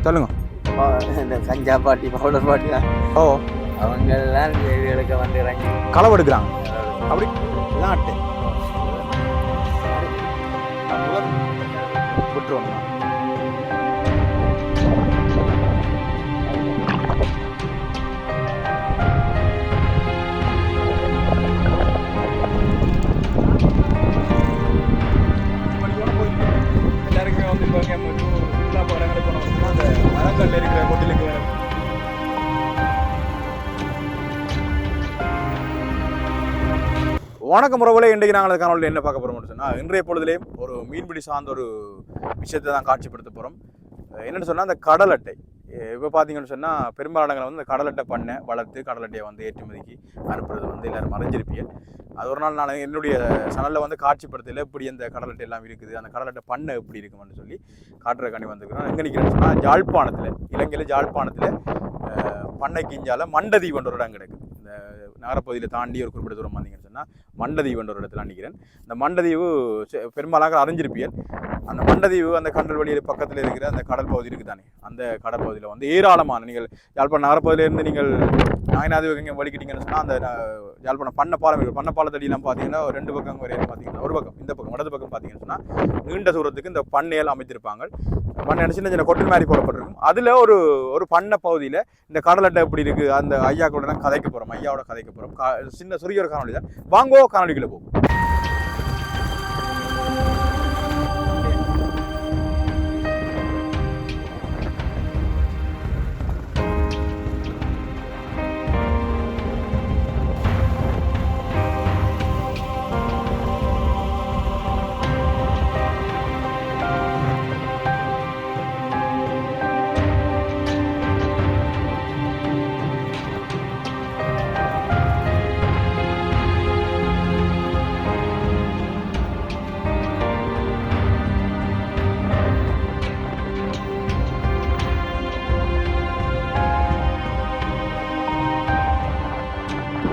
சொல்லுங்க. இந்த கஞ்சா பாட்டி பவுடர் பாட்டி தான். ஓ, அவங்கெல்லாம் எடுக்க வந்து இறங்கி களவு எடுக்கிறாங்க. அப்படி இதான் அட்டை விட்டுருவோம். எல்லாருக்குமே வந்து இப்போ சுற்றுலா போகிறவங்களுக்கு போனோம்னா அந்த மரக்கல்ல இருக்கிற கொட்டிலுக்கு வேணும். வணக்கம் உறவுகளே, இன்றைக்கு நாங்கள் காணொலியில் என்ன பார்க்க போகிறோம்னு சொன்னால், இன்றைய பொழுதுலேயும் ஒரு மீன்பிடி சார்ந்த ஒரு விஷயத்தை தான் காட்சிப்படுத்த போகிறோம். என்னென்னு சொன்னால், அந்த கடல் அட்டை. இப்போ பார்த்தீங்கன்னு சொன்னால், பெரும்பாலான இடங்களில் வந்து இந்த கடல் அட்டை பண்ணை வளர்த்து கடல் அட்டையை வந்து ஏற்றுமதிக்கு அனுப்புறது வந்து எல்லோரும் மறைஞ்சிருப்பீங்க. அது ஒரு நாள் நான் என்னுடைய சேனலில் வந்து காட்சிப்படுத்தல எப்படி அந்த கடல் அட்டை எல்லாம் இருக்குது, அந்த கடல் அட்டை பண்ணை எப்படி இருக்குமென்னு சொல்லி காட்டுறக்காண்டி வந்துருக்கிறோம். எங்கே நிற்கிறேன்னு சொன்னால், ஜாழ்ப்பாணத்தில், இலங்கையில் ஜாழ்ப்பாணத்தில் பண்ணைக்கு இஞ்சால மண்டதீவுன்ற ஒரு இடம் கிடக்குது. இந்த நகரப்பகுதியில் தாண்டி ஒரு குறிப்பிட்ட தூரம் வந்தீங்கன்னு சொன்னால் மண்டதீவுன்ற ஒரு இடத்துல நிற்கிறேன். இந்த மண்டதீவு பெரும்பாலாக அறிஞ்சிருப்பியல். அந்த மண்டதீவு அந்த கண்டல் வழியில் பக்கத்தில் இருக்கிற அந்த கடல் பகுதி இருக்குது தானே, அந்த கடல் பகுதியில் வந்து ஏராளமான நீங்கள் யாழ்ப்பாணம் நகரப்பகுதியிலேருந்து நீங்கள் நாயனாதீவு எங்கே வலிக்கிட்டீங்கன்னு சொன்னால், அந்த யாழ்ப்பாணம் பண்ணப்பாலம் இருக்குது. பண்ணப்பாலத்தடியெல்லாம் பார்த்தீங்கன்னா ரெண்டு பக்கம் வரையும் பார்த்தீங்கன்னா, ஒரு பக்கம் இந்த பக்கம் வடது பக்கம் பார்த்தீங்கன்னு சொன்னால் நீண்ட தூரத்துக்கு இந்த பண்ணையால் அமைத்திருப்பாங்க. பண்ணை சின்ன சின்ன கொட்டில் மாதிரி போடப்பட்டிருக்கும். அதில் ஒரு பண்ணை பகுதியில் இந்த கடல் அட்டை எப்படி இருக்குது அந்த ஐயா கூட தான் கதைக்க போகிறோம். ஐயாவோட கதைக்க போகிறோம். சின்ன சிறிய ஒரு காணொலி தான். வாங்கோ காணொலிக்குள்ள போகும்.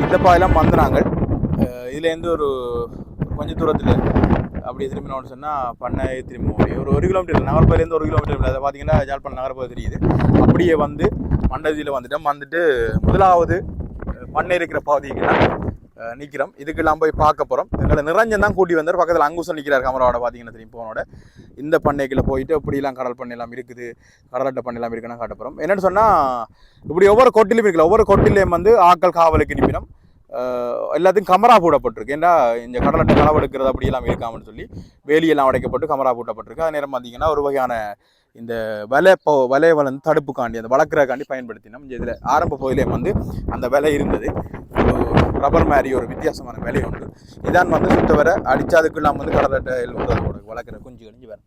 இந்த பாயெல்லாம் வந்துனாங்க. இதுலேருந்து ஒரு கொஞ்சம் தூரத்தில் அப்படியே திரும்பினோன்னு சொன்னால் பண்ணை திரும்ப ஒரு கிலோமீட்டர் நகர்பகுதியிலேருந்து 1 கிலோமீட்டர். அதை பார்த்தீங்கன்னா ஜாழ்ப்பாணம் நகர்பகுதி தெரியுது. அப்படியே வந்து மண்டதியில் வந்துட்டு முதலாவது பண்ணை இருக்கிற பகுதிக்கெல்லாம் நிற்கிறோம். இதுக்கெல்லாம் போய் பார்க்க போகிறோம். எங்களை நிரஞ்சன் தான் கூட்டி வந்தார். பக்கத்தில் அங்குசம் நிற்கிறார் கமராவோட பார்த்தீங்கன்னா தெரியும். போனோட இந்த பண்ணைக்குள்ளே போயிட்டு இப்படிலாம் கடல் பண்ணையெல்லாம் இருக்குது, கடலட்டை பண்ணையெல்லாம் இருக்குன்னா காட்ட போகிறோம். என்னென்னு சொன்னால், இப்படி ஒவ்வொரு கொட்டிலையும் இருக்குல்ல, ஒவ்வொரு கொட்டிலையும் வந்து ஆக்கள் காவலுக்கு நிற்பினோம். எல்லாத்தையும் கமரா போடப்பட்டிருக்கு. ஏன்னா இந்த கடலட்டை களவு எடுக்கிறது அப்படியெல்லாம் இருக்காமன்னு சொல்லி வேலியெல்லாம் உடைக்கப்பட்டு கமரா போட்டப்பட்டிருக்கு. அது நேரம் பார்த்தீங்கன்னா ஒரு வகையான இந்த வலையை வந்து தடுப்புக்காண்டி அந்த வளர்க்குறக்காண்டி பயன்படுத்தினோம். இதில் ஆரம்ப பகுதியிலே வந்து அந்த விலை இருந்தது. ரப்பர் மாதிரி ஒரு வித்தியாசமான விலை உண்டு. இதான் வந்து சுத்த வர அடித்தாதுக்கெல்லாம் வந்து கடலட்டை வளர்க்குற குஞ்சு கழிஞ்சு வரும்.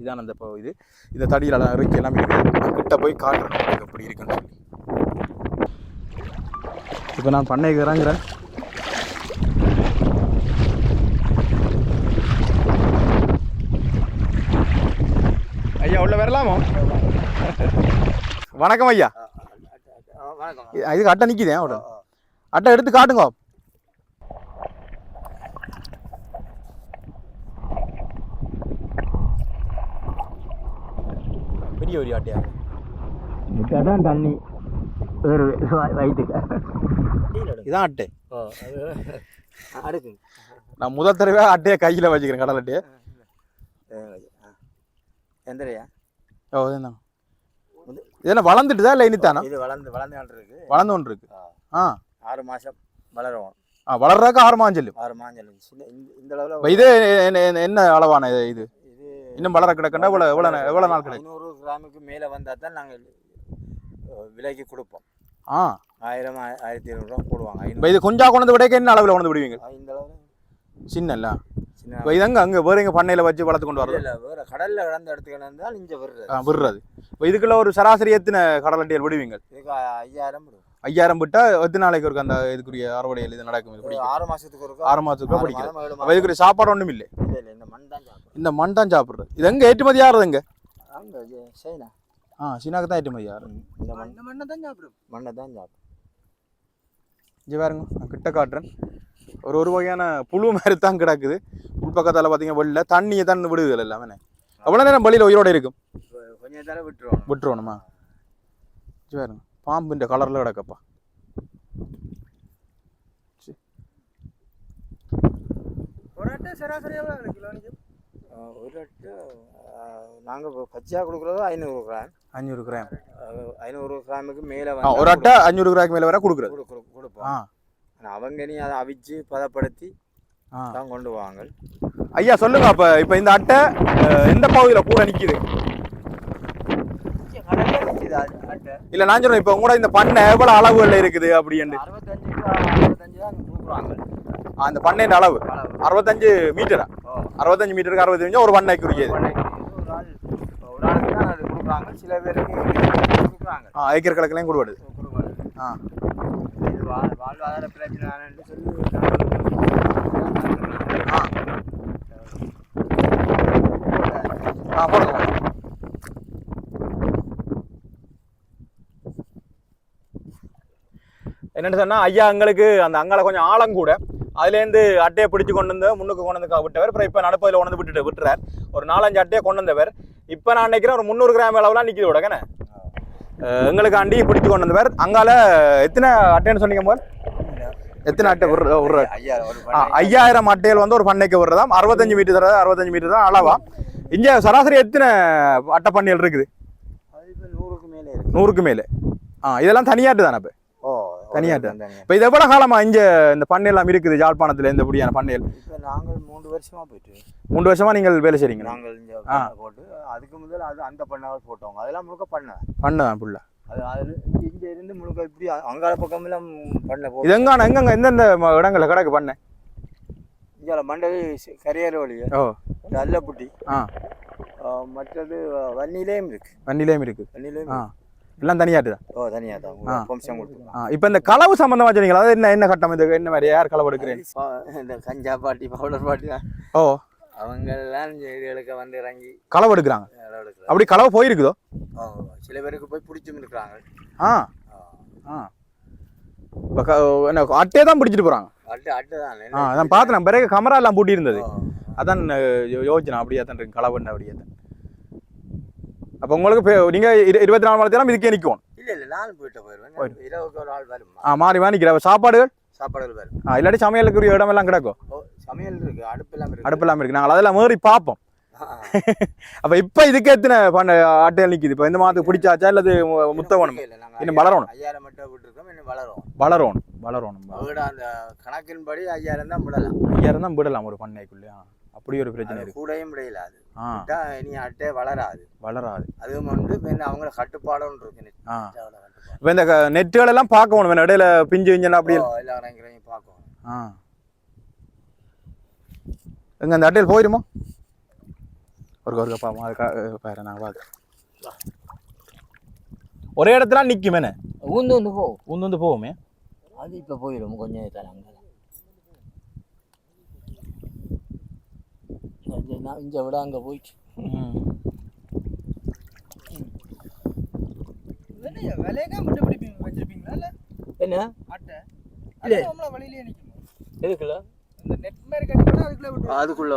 இதான் அந்த இது. இந்த தடியில் இறக்கி எல்லாம் இருக்குது. கிட்ட போய் காட்டுறேன் எப்படி இருக்குன்னு சொல்லி. இப்போ நான் பண்ணைக்கு இறங்குறேன். ஐயா உள்ள வரலாமா? வணக்கம் ஐயா. இதுக்கு அட்டை நிற்கிதேன். அவ்வளோ அட்டை எடுத்து காட்டுங்க. பெரிய அட்டையா தான் தண்ணி ஒரு வயிற்றுக்கு இதான் அட்டை. அடுக்கு நான் முதல் தடவை அட்டையை கையில் வச்சுக்கிறேன், கடல் அட்டையை. எந்தரையா? ஓ, இதுதான். இதெல்லாம் வளர்ந்துட்டுதா இல்லை இனித்தானா? இது வளர்ந்து இருக்கு. வளர்ந்து ஒன்று இருக்கு. 6 மாதம் வளரும். வளர்றதுக்கு 6 மாஞ்சல். 6 மாஞ்சல் இந்த அளவில். இது என்ன அளவான இது? இன்னும் வளர கிடக்கண்டா எவ்வளோ நாள் கிடைக்கும்? 500 கிராமுக்கு மேலே வந்தால் தான் நாங்கள் விலைக்கு கொடுப்போம். 1000 1200 ரூபா போடுவாங்க. இது கொஞ்சம் கொண்டு விடைக்க என்ன அளவில் கொண்டு விடுவீங்க? இந்த அளவில் சின்ன இதங்க அங்கே வேறு எங்கள் பண்ணையில் வச்சு வளர்த்து கொண்டு வரல. வேறு கடலில் கிடந்த இடத்துக்கு இருந்தால் இங்கே விடுறது. இப்போ இதுக்குள்ள ஒரு சராசரி எத்தனை கடல் அட்டைகள் விடுவீங்க? இதுக்கு 5000 விடுவோம். 5000 விட்டால் எத்தனை நாளைக்கு இருக்கு அந்த இதுக்குரிய அறுவடைகள் இது நடக்கும்? 6 மாதத்துக்கு இருக்கு. 6 மாதத்துக்கு படிக்கிறேன். இதுக்குரிய சாப்பாடு ஒன்றும் இல்லை. இந்த மண் தான் சாப்பிடும். இந்த மண் தான் சாப்பிட்றது. இது எங்கே ஏற்றுமதி ஆறுதுங்க? அங்கே சைனா. சீனாக்கு தான் ஏற்றுமதி ஆறு. இந்த மண்ணை தான் சாப்பிடும். மண்ணை தான் சாப்பிடும். இங்கே பாருங்க, நான் கிட்ட காட்டுறேன். ஒரு வகையான புழு மாதிரி தான் கிடக்குது. உள்பக்கத்தால் பார்த்தீங்கன்னா வெளில தண்ணியை தான் விடுதல் எல்லாமே. எவ்வளோ நேரம் வழியில் உயிரோடு இருக்கும்? கொஞ்சம் தடவை விட்டுருவோம். விட்டுருவோணுமா? பாருங்க பாம்புன்ற கலரில் கிடக்கப்பா. ஒரு அட்டை சராசரியாக கிலோ ஒரு அட்டை நாங்கள் பச்சையாக கொடுக்குறது 500 கிராம். 500 கிராம். 500 கிராமுக்கு மேலே ஒரு அட்டை 500 கிராமுக்கு மேலே வர கொடுக்குறது கொடுப்போம். ஆனால் அவங்க நீ அதை அவிச்சு பதப்படுத்தி தான் கொண்டு வாங்க. ஐயா சொல்லுங்க, இப்போ இந்த அட்டை எந்த பகுதியில் கூட நிற்கிது? இல்லை நான் சொல்றேன், இப்போ கூட இந்த பண்ணை எவ்வளோ அளவுகளில் இருக்குது அப்படின்னு? 65 தான் கொடுக்குறாங்க. அந்த பண்ணையின் அளவு 65 மீட்டரா? 65 மீட்டருக்கு 65 ஒரு பண்ணைக்கு உரியது. ஒரு ஆளுக்கு தான் அது கொடுக்குறாங்க. சில பேருக்கு கொடுக்குறாங்க. ஏக்கர் கணக்கிலையும் கொடுக்குறது. இது வாழ்வாதார பிரச்சனைன்னு சொல்லி போடுங்க. என்னென்னு சொன்னால் ஐயா எங்களுக்கு அந்த அங்கால கொஞ்சம் ஆழம் கூட, அதுலேருந்து அட்டையை பிடிச்சி கொண்டு வந்து முன்னுக்கு கொண்டு வந்து விட்டவர். அப்புறம் இப்போ நடுப்பதில் கொண்டு வந்து விட்டுறார். ஒரு 4-5 அட்டையை கொண்டு வந்தவர். இப்போ நான் நினைக்கிறேன் ஒரு 300 கிராம் அளவுலாம் நிற்கிது விடக்கண்ணே. எங்களுக்கு அண்டி பிடிச்சி கொண்டு வந்தவர். அங்கால எத்தனை அட்டைன்னு சொன்னீங்க போது? எத்தனை அட்டை விடுற? 5000 அட்டைகள் வந்து ஒரு பண்ணைக்கு விடுறதாம். 65 மீட்டர் தான் அளவா. இங்கே சராசரி எத்தனை அட்டை பண்ணைகள் இருக்குது? 100க்கு மேலே. இதெல்லாம் தனியாட்டு தானே? இப்போ தனியாட்டு. இப்போ இது எவ்வளோ காலமா இங்கே இந்த பண்ணையெல்லாம் இருக்குது யாழ்ப்பாணத்தில்? இந்த படியான பண்ணைகள் நாங்கள் 3 வருஷமா போயிட்டு 3 வருஷமா நீங்கள் வேலை செய்றீங்க? நாங்கள் இங்கே போட்டு அதுக்கு முதல் அது அந்த பண்ணால் போட்டோங்க. அதெல்லாம் முழுக்க பண்ணதான் ஃபுல்லாக. அது இங்கே இருந்து முழுக்க இப்படி அங்கால பக்கமெல்லாம் பண்ண போகும். இது எங்கெங்க எந்தெந்த இடங்களில் கிடக்கு பண்ண? இங்கே மண்டவி கரையேற வழி, அல்லப்புட்டி, மற்றது வன்னிலையும் இருக்கு. எல்லாம் தனியாட்டு தான். தனியாக தான் வம்சம் கொடுத்துருக்கோம். இப்போ இந்த களவு சம்பந்தமா சொன்னீங்களா? அது என்ன கட்டம்? இது என்ன மாதிரி யார் களவு எடுக்கிறேன்? இந்த கஞ்சா பாட்டி, பவுடர் பாட்டி தான். அவங்கெல்லாம் இதுகளுக்கு வந்து இறங்கி களவு எடுக்கிறாங்க. அப்படி களவு போயிருக்குதோ? சில பேருக்கு போய் பிடிச்சும் இருக்கிறாங்க. என்ன அட்டையை தான் பிடிச்சிட்டு போறாங்க? அட்டை தான். அதான் பார்த்தேன். பிறகு கமரா எல்லாம் பூட்டி இருந்தது. அதான் யோசிச்சேன். அப்படியே தான் இருக்கு களவுன்னு. அப்படியே தான். அப்போ உங்களுக்கு நீங்க 24 மணி நேரம் இதுக்கே நிற்கும்? இல்லை நானும் போயிடுவேன். இரவுக்கு ஒரு ஆள் வரும். மாறி நிற்கிற சாப்பாடுகள் வரும். இல்லாட்டி சமையலுக்கு இடம் எல்லாம் கிடக்கும்? சமையல் இருக்கு, அடுப்பெல்லாம் இருக்கு. நாங்கள் அதெல்லாம் மாறி பார்ப்போம். அப்ப இப்ப இதுக்கு எத்தனை பண்ண அட்டைகள் நிக்குது? இப்ப இந்த மாதத்துக்கு பிடிச்சாச்சா இல்லது முத்தவணும்? இன்னும் வளரணும். 5000 மட்டும் விட்டுருக்கோம். இன்னும் வளரணும். அந்த கணக்கின்படி 5000 தான் விடலாம். 5000 தான் விடலாம் ஒரு பண்ணைக்குள்ளே. அப்படி ஒரு பிரச்சனை இருக்கு. கூடயும் விடையில அது இனி அட்டை வளராது. அதுவும் வந்து அவங்கள கட்டுப்பாடும் இருக்கு. இப்ப இந்த நெட்டுகள் எல்லாம் பார்க்கணும். இடையில பிஞ்சு இஞ்சல் அப்படி எல்லாரும் பார்க்கணும். எங்க அந்த அட்டையில் போயிருமோ? ஒரு பாரு நாங்கள் பார்த்து ஒரே இடத்துல நிற்குமே. ஊந்து போவோமே. அது இப்போ போயிடும் கொஞ்சம் தராங்க. இங்கே விட அங்கே போயிட்டு என்ன அட்டை வழியிலே நிற்கும். எதுக்குள்ள அதுக்குள்ள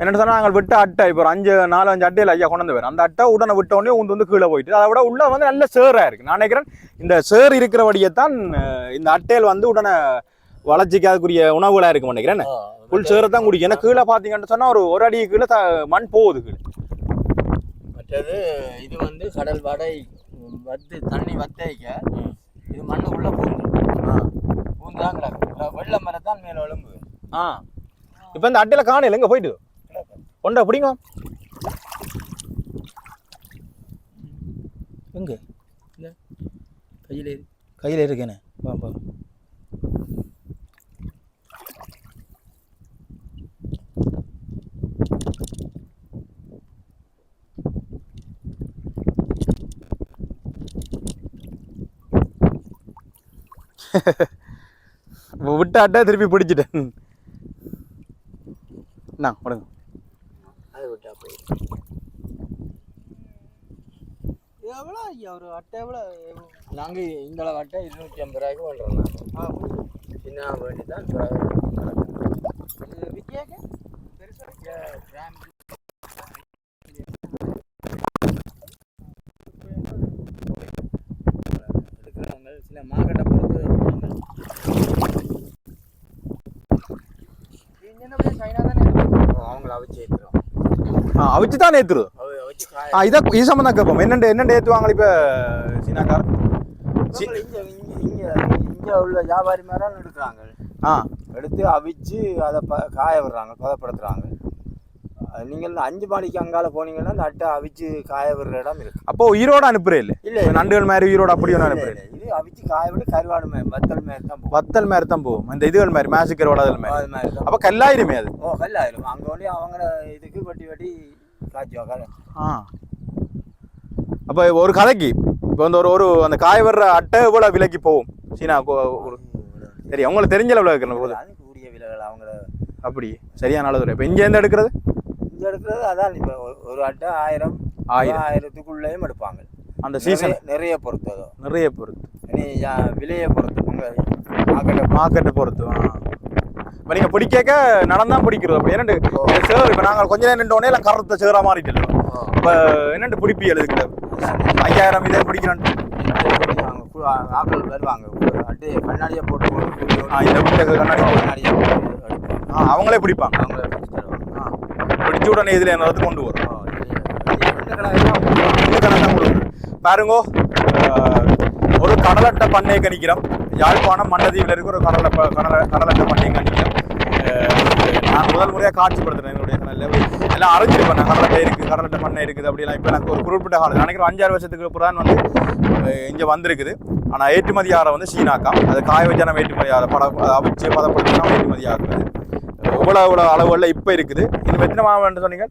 என்ன சொன்னா நாங்கள் விட்ட அட்டை இப்போ 4-5 அட்டையில் ஐயா கொண்டு வந்து அந்த அட்டை உடனே விட்ட உடனே வந்து கீழே போயிட்டு அதை விட உள்ள வந்து நல்ல சேரா இருக்கு. நான் நினைக்கிறேன் இந்த சேர் இருக்கிறபடியே தான் இந்த அட்டையில் வந்து உடனே வளர்ச்சிக்காதுக்குரிய உணவுகளா இருக்கு நினைக்கிறேன். புல் சேரை தான் குடிக்கும். ஏன்னா கீழே பார்த்தீங்கன்னு சொன்னா ஒரு அடி கீழே மண் போகுது கீழே. மற்றது இது வந்து கடல் வடை வத்து தண்ணி வத்தைக்க இது மண்ணுக்குள்ள பூந்துதான் கிடக்கும். வெள்ள மரத்தான் மேல ஒழும்பு. இப்போ இந்த அட்டையில காணையில் எங்கே போயிட்டு கொண்டா பிடிங்க. எங்கே கையில் இருக்கேனே. விட்ட அட்டை திருப்பி பிடிச்சிட்டேன். விடுங்க. அது விட்டா போய் எவ்வளோ ஒரு அட்டை எவ்வளோ? நாங்கள் இந்த அட்டை 250 ரூபாய்க்கு பண்ணுறோம். சின்ன வேண்டி தான் விற்காக்க பெருசாக அவிச்சு தான் ஏத்துறது. வச்சு காய இதை இது சம்பந்தம் கேட்போம். என்னென்ன ஏற்றுவாங்க இப்போ சீனாக்கார்? இங்கே உள்ள வியாபாரி மாதிரி எடுக்கிறாங்க. எடுத்து அவிச்சு அதை காய விடுறாங்க, பதப்படுத்துறாங்க. நீங்கள் 5 மாடிக்கு அங்கால போனீங்கன்னா அந்த அட்டை அவிச்சு காய விடுற இடம் இருக்கு. அப்போ உயிரோட அனுப்புறே இல்லை? இல்லை, நண்டுகள் மாதிரி உயிரோட அப்படி ஒன்று அனுப்புறேன். இது அவிச்சு காய விட்டு கருவாடு மாதிரி வத்தல் மாதிரி தான் போகும். வத்தல் மாதிரி தான் போகும். இந்த இதுகள் மாதிரி மேசிக்கர் வடதல் மாதிரி. அது மாதிரி தான். அப்போ கல்லாயிருமே அது? கல்லாயிரும். அங்கே ஒன்றி அவங்க இதுக்கு வட்டி காய்ச்சுவாங்க. அப்போ ஒரு கதைக்கு இப்போ வந்து ஒரு அந்த காய வர்ற அட்டை எவ்வளோ விலைக்கு போகும் சீனா? சரி, அவங்களுக்கு தெரிஞ்ச அளவில் இருக்கிற போது அதுக்கு உரிய விலைகள் அவங்க அப்படி சரியான அளவு. இப்போ இங்கேருந்து எடுக்கிறது அதான் இப்போ ஒரு அட்டை 1000-1000த்துக்குள்ளேயும் எடுப்பாங்க. அந்த சீசன் நிறைய பொறுத்து, நிறைய பொறுத்து, விலையை பொறுத்து, மார்க்கெட்டை பொறுத்து. இப்போ நீங்கள் பிடிக்க நடந்தான் பிடிக்கிறது அப்படி என்னண்டு சேர். இப்போ நாங்கள் கொஞ்ச நேரம் நின்றோடனே எல்லாம் கருத்தை சேராக மாறிட்டு. இப்போ என்னண்டு பிடிப்பி எழுதுக்கிட்ட 5000 இதே பிடிக்கிறான். ஆக்கள் வருவாங்க, அட்டையை கண்ணாடியை போட்டு கண்ணாடியை அவங்களே பிடிப்பாங்க. அவங்களே பிடிச்ச உடனே இதில் என்னது கொண்டு வரும். பாருங்கோ, ஒரு கடலட்டை பண்ணையை கணிக்கிறோம். யாழ்ப்பாணம் மண்டதீவில் இருக்கிற ஒரு கடலட்டை பண்ணையை கணிக்கிறோம். நான் முதல் முறையாக காட்சிப்படுத்துறேன் என்னுடைய சேனலில். எல்லாம் அறிஞ்சிருப்பேன், நான் கடலட்டை இருக்குது, கடலட்டை பண்ணை இருக்குது அப்படிலாம். இப்போ எனக்கு ஒரு குறிப்பிட்ட காலம் நினைக்கிறேன் 5-6 வருஷத்துக்கு அப்புறம் தான் வந்து இங்கே வந்திருக்குது. ஆனால் ஏற்றுமதியாரை வந்து சீனாக்கா. அது காய வச்சான ஏற்றுமதியாரை அவிச்சு பதப்படுத்தினா ஏற்றுமதி ஆகுறது. இவ்வளோ அளவுகளில் இப்போ இருக்குது. இன்னும் எத்தனை மாதம் சொன்னீங்க?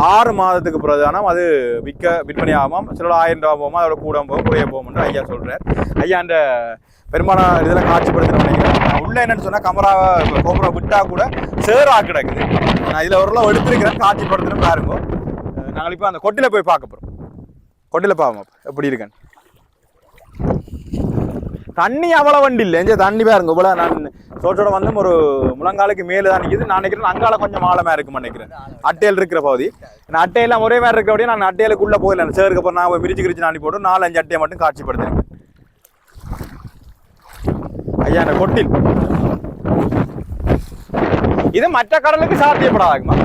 6 மாதத்துக்கு பிறகு. ஆனால் அது விற்பனை ஆகாமல் சில 1000 ரூபா போகுமா, அதோட கூட போகும், குறைய போகும்னு ஐயா சொல்கிறார். ஐயா அந்த பெரும்பாலான இதெல்லாம் காட்சிப்படுத்துகிறேன். உள்ள என்னன்னு சொன்னால் கமராவை கோபுரா விட்டால் கூட சேரா கிடக்குது. நான் இதில் ஓரளவு எடுத்துருக்கிறேன், காட்சிப்படுத்துகிறேன் பாருங்க. நாங்கள் இப்போ அந்த கொட்டில போய் பார்க்க போகிறோம். கொட்டில பார்ப்போம் எப்படி இருக்கேன்னு. தண்ணி அவ்வளோ வண்டி இல்லை எங்கே தண்ணி பாருங்க. இவ்வளோ நான் சோட்டோட வந்து ஒரு முழங்காலுக்கு மேலே தான் நிற்கிது. நான் நினைக்கிறேன் அங்கால கொஞ்சம் ஆழமாக இருக்குன்னு நினைக்கிறேன். அட்டையில் இருக்கிற பகுதி. நான் அட்டையெல்லாம் ஒரே மாதிரி இருக்க அப்படியே நான் அட்டையிலுக்குள்ளே போயிடல. சேருக்கு அப்புறம் நான் மிரிச்சு நாடி போட்டு 4-5 அட்டையை மட்டும் காட்சிப்படுத்துறேன். ஐயா இந்த கொட்டில் இது மற்ற கடலுக்கு சாத்தியப்படாதுமா?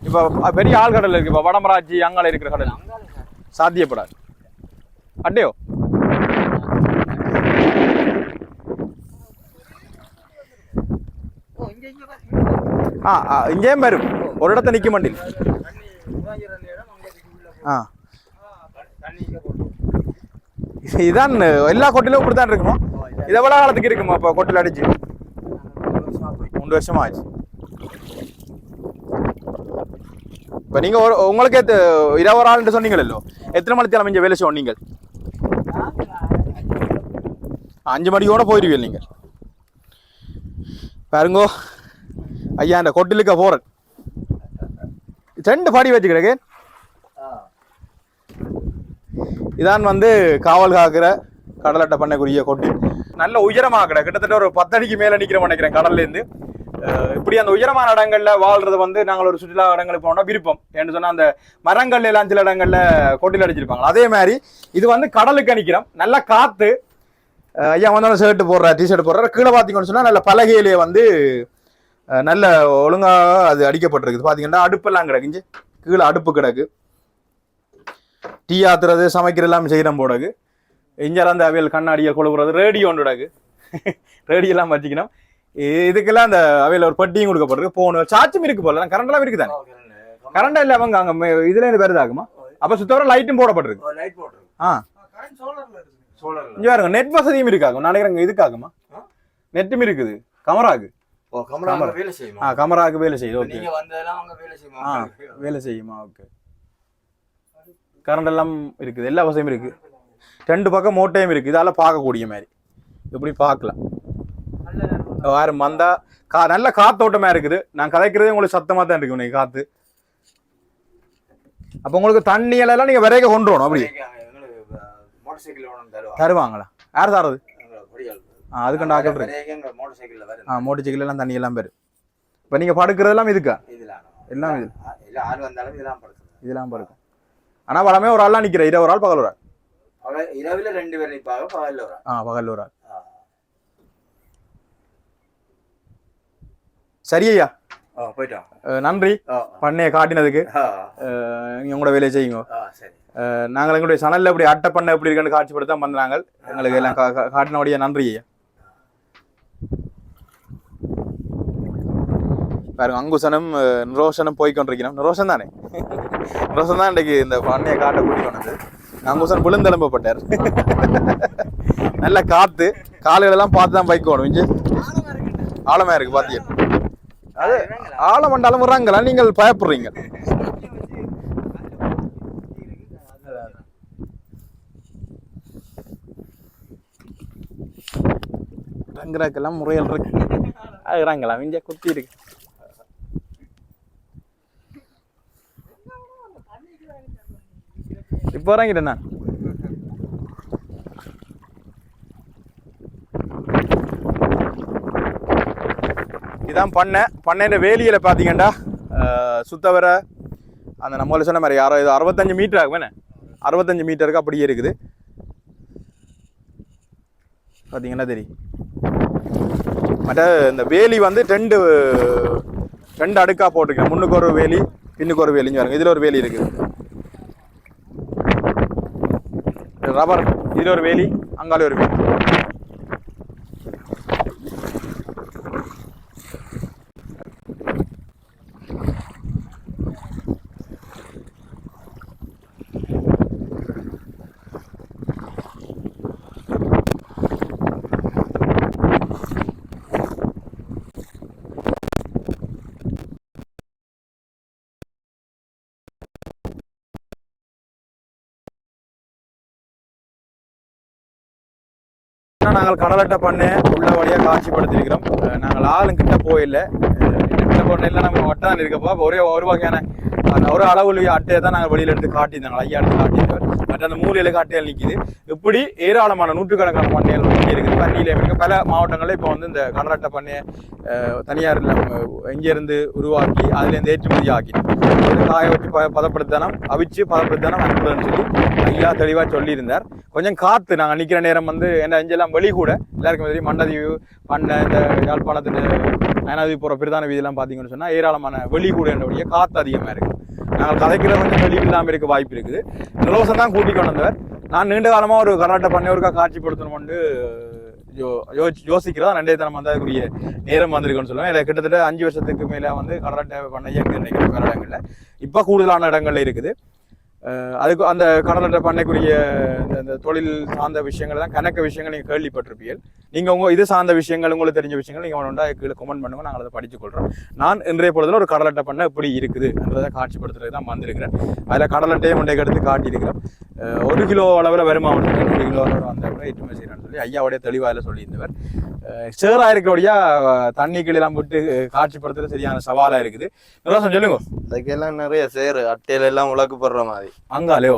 இப்போ பெரிய ஆழ்கடல் இருக்கு, இப்போ வடமராட்சி அங்கால இருக்கிற கடல் சாத்தியப்படாது. அட்டையோ இங்கேயும் வரும். ஒரு இடத்த நிற்க மாட்டேன். இதான் எல்லா கொட்டிலும் இப்படி தான் இருக்குமா? இது எவ்வளோ காலத்துக்கு இருக்குமா? இப்போ கொட்டில் அடிச்சு 3 வருஷமா ஆச்சு. இப்போ நீங்கள் உங்களுக்கே 20 ஆள்னு சொன்னீங்களோ, எத்தனை மணிக்கு அமைஞ்ச வேலை செய்வோம் நீங்கள்? 5 மணியோட போயிடுவீங்க நீங்கள். பாருங்கோ ஐயா இந்த கொட்டிலுக்க போகிறேன். 2 படி வச்சுக்கிறேன். இதான் வந்து காவல் காக்கிற கடலட்டை பண்ணக்கூடிய கொட்டி. நல்ல உயரமாக கிட, கிட்டத்தட்ட ஒரு 10 அடிக்கு மேலே நிற்கிறோம் நினைக்கிறேன் கடல்லேருந்து. இப்படி அந்த உயரமான இடங்களில் வாழ்றது வந்து நாங்கள் ஒரு சுற்றுலா இடங்களுக்கு போனோம்னா விருப்பம். ஏன்னு சொன்னால் அந்த மரங்கள் எல்லாம் சில இடங்களில் கொட்டில் அடிச்சிருப்பாங்க. அதே மாதிரி இது வந்து கடலுக்கு அணிக்கிறோம். நல்லா காற்று. ஐயா வந்தாலும் ஷர்ட்டு போடுற, டிஷர்ட் போடுற. கீழே பார்த்தீங்கன்னு சொன்னால் நல்ல பலகையிலே வந்து நல்ல ஒழுங்காக அது அடிக்கப்பட்டிருக்குது. பார்த்தீங்கன்னா அடுப்பெல்லாம் கிடக்குஞ்சு, கீழே அடுப்பு கிடக்கு. டீ ஆத்துறது, சமைக்கிற எல்லாம் செய்கிறோம் போடகு. இங்கே அந்த அவையல் கண்ணாடியை கொழுவுறது, ரேடியோ ஒன்று கிடக்கு. ரேடியோலாம் வச்சுக்கணும். இதுக்கெல்லாம் அந்த அவையில் ஒரு பட்டியும் கொடுக்கப்பட்டிருக்கு. போகணும் சார்ஜும் இருக்கு போல, கரண்ட் எல்லாம் இருக்குது தானே? கரண்ட் இல்லை அவங்க அங்கே இதுல இருந்து வருதாகுமா? அப்போ சுத்தவரை லைட்டும் போடப்பட்டிருக்கு. இங்கே பாருங்க, நெட் வசதியும் இருக்காகும் நினைக்கிறேங்க. இதுக்காகுமா? நெட்டும் இருக்குது கமராக்கு. கமராக்கு வேலை செய்யுது. ஓகே, வேலை செய்யுமா? ஓகே, கரண்ட் எல்லாம் இருக்குது, எல்லா வசதியும் இருக்கு. 2 பக்கம் மோட்டையும் இருக்கு. இதால பார்க்கக்கூடிய மாதிரி இப்படி பார்க்கலாம். வேறு மந்தா நல்ல காத்தோட்டமா இருக்குது. நான் கதைக்கிறதே உங்களுக்கு சத்தமா தான் இருக்கு இன்னைக்கு காத்து. அப்ப உங்களுக்கு தண்ணி எல்லாம் நீங்க விரைக்க கொண்டு வரணும். அப்படி தருவாங்களா? யார் தரது? அதுக்கண்ட ஆக்கள் மோட்டர் சைக்கிள் எல்லாம் தண்ணி எல்லாம் பேரு. இப்ப நீங்க படுக்கிறதெல்லாம் இதுக்கா? எல்லாம் இதெல்லாம் படுக்கும். ஆனா வளமே ஒரு ஆள்லாம் நிக்கிற. 20 ஆள் பகல் ஒரு ஆள். இரவுல 2 பேர் நிப்பாங்க, பகல்ல ஒரு ஆள். பகல்ல ஒரு ஆள். சரி ஐயா, போயிட்டோம். நன்றி பண்ணையை காட்டினதுக்கு. நீங்கள் உங்களோட வேலையை செய்யுங்க. சரி. நாங்கள் எங்களுடைய சனலில் இப்படி அட்டை பண்ண எப்படி இருக்குன்னு காட்சிப்படுத்த வந்தாங்க. எங்களுக்கு எல்லாம் காட்டினபடியே நன்றி ஐயா. பாருங்க, அங்குசனும் நிரோஷனும் போய்கொண்டிருக்கிறோம். நிரோஷன் தானே? நிரோஷன் தான் இன்றைக்கு இந்த பண்ணையை காட்ட கூட்டி கொண்டது. அங்குசன் விழுந்தெலும்பப்பட்டார். நல்ல காற்று, காலையிலலாம் பார்த்து தான் பைக்கணும். இங்கே ஆழமாக இருக்குது பார்த்தீங்க. அது ஆழம் வந்தாலும் வர்றாங்களா, நீங்கள் பயப்படுறீங்க. ரங்கராக்கெல்லாம் முறையில் இருக்கு. அதுறாங்களா இங்கே குத்தி இருக்கு. இப்போ வராங்கிட்டேண்ணா. இதான் பண்ணையில வேலியில பார்த்தீங்கன்னா சுத்தவர அந்த நம்மள சொன்ன மாதிரி 65 மீட்டர் ஆகுமே. 65 மீட்டருக்கு அப்படியே இருக்குது பார்த்தீங்கன்னா தெரியும். மற்ற இந்த வேலி வந்து ரெண்டு அடுக்கா போட்டிருக்கேன். முன்னுக்கு ஒரு வேலி, பின்னுக்கு ஒரு வேலின்னு பாருங்க. இதில் ஒரு வேலி இருக்குது, ரப்பர். இதில் ஒரு வேலி, அங்காலே ஒரு வேலி. நாங்கள் கடலட்டை பண்ண உள்ள வழியாக காட்சிப்படுத்திருக்கிறோம். நாங்கள் ஆளுங்கிட்ட போயில்லை, கிட்ட போனதில்லை. நம்ம வட்டான் இருக்கப்போ ஒரு வகையான ஒரு அளவு அட்டையை தான் நாங்கள் வெளியில் எடுத்து காட்டியிருந்தாங்க. ஐயா எடுத்து காட்டியிருந்தார். மற்ற அந்த மூலையில் அட்டைகள் நிற்கிது. இப்படி ஏராளமான நூற்றுக்கணக்கான பண்ணைகள் இருக்குது. தண்ணியில் இருக்க பல மாவட்டங்களில் இப்போ வந்து இந்த கடலட்டை பண்ணையை தனியார் இங்கேருந்து உருவாக்கி அதுலேருந்து ஏற்றுமதி ஆக்கி காய வச்சு பதப்படுத்தணும், அவிச்சு பதப்படுத்தணும் அனுப்புதுன்னு சொல்லி ஐயா தெளிவாக சொல்லியிருந்தார். கொஞ்சம் காற்று நாங்கள் நிற்கிற நேரம் வந்து என்ன இங்கெல்லாம் வெளி கூட எல்லாருக்கும் தெரியும். மண்டதீவு பண்ணை இந்த யாழ்ப்பாணத்தில் நயனாதீவு போகிற பிரதான வீதியெல்லாம் பார்த்தீங்கன்னு சொன்னால் ஏராளமான வெளி கூட என்னுடைய காற்று அதிகமாக இருக்குது. நாங்கள் கதைக்கிற கொஞ்சம் வெளி இல்லாமல் இருக்க வாய்ப்பு இருக்குது. நிலவசம் தான் கூட்டிக் கொண்டு வந்தவர். நான் நீண்ட காலமாக ஒரு கராட்டை பண்ணையோருக்கா காட்சிப்படுத்தணும்னு யோசிக்கிறதா நண்டைத்தனம் வந்து அதுக்குரிய நேரம் வந்திருக்குன்னு சொல்லுவேன். இதில் கிட்டத்தட்ட 5 வருஷத்துக்கு மேலே வந்து கராட்டை பண்ணையை நினைக்கிற வேறு இடங்களில் இப்போ கூடுதலான இடங்கள்ல இருக்குது. அதுக்கு அந்த கடலட்டை பண்ணக்கூடிய இந்த தொழில் சார்ந்த விஷயங்கள் தான் கணக்க விஷயங்கள் நீங்கள் கேள்விப்பட்டிருப்பீர்கள். நீங்கள் இது சார்ந்த விஷயங்கள் உங்களுக்கு தெரிஞ்ச விஷயங்கள் நீங்கள் ஒன்றா கீழே கமெண்ட் பண்ணுங்க, நாங்கள் அதை படித்துக்கொள்கிறோம். நான் இன்றைய பொழுதுல ஒரு கடலட்டை பண்ண எப்படி இருக்குது என்றதை காட்சிப்படுத்துறதுக்கு தான் வந்திருக்கிறேன். அதில் கடலட்டையை முண்டைக்கு எடுத்து காட்டியிருக்கிறோம். 1 கிலோ அளவில் வருமானம் 2 கிலோ அளவில் அந்த ஏற்றுமதி செய்யறான்னு சொல்லி ஐயாவுடைய தெளிவாக சொல்லியிருந்தவர். சேராக இருக்கக்கூடிய தண்ணி கீழெல்லாம் விட்டு காட்சிப்படுத்துறது சரியான சவாலாக இருக்குது. நிலவசம் சொல்லுங்க. அதுக்கெல்லாம் நிறைய சேரு அட்டையில எல்லாம் உலக்கு போடுற மாதிரி அங்காலையோ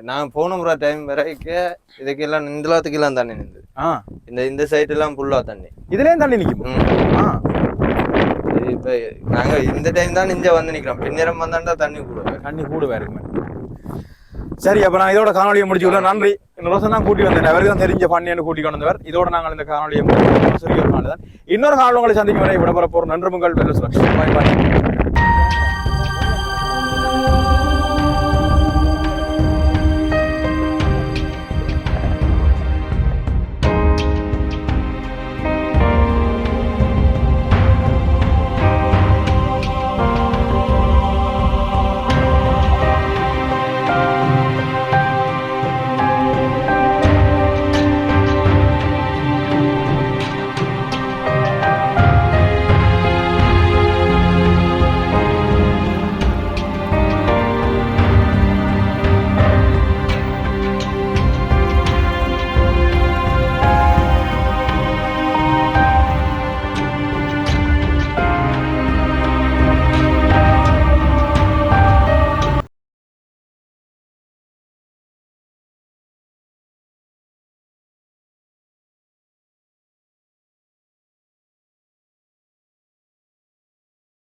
நான் போன முறை டைம் வரைக்கும் இதுக்கெல்லாம் இந்தளத்துக்கெல்லாம் தண்ணி நின்று இந்த சைடு எல்லாம் ஃபுல்லா தண்ணி இதுலயும் தண்ணி நிற்கும். இப்ப நாங்க இந்த டைம் தான் இங்க வந்து நிக்கிறோம். பின்னேரம் வந்தாண்டா தண்ணி கூட இருக்குமே. சரி, அப்ப நான் இதோட காணொலியை முடிச்சு விட நன்றி. இன்னொரு தான் கூட்டி வந்தேன். அவருக்கு தான் தெரிஞ்ச பண்ணியன்னு கூட்டி கொண்டு வந்தவர். இதோட நாங்கள் இந்த காணொலியை முடிச்சு இன்னொரு காணொலி சந்திக்கும் வரை விடப்பட போறோம். நன்றி. உங்கள் வெல்ல சுரக்ஷா. பாய் பாய்.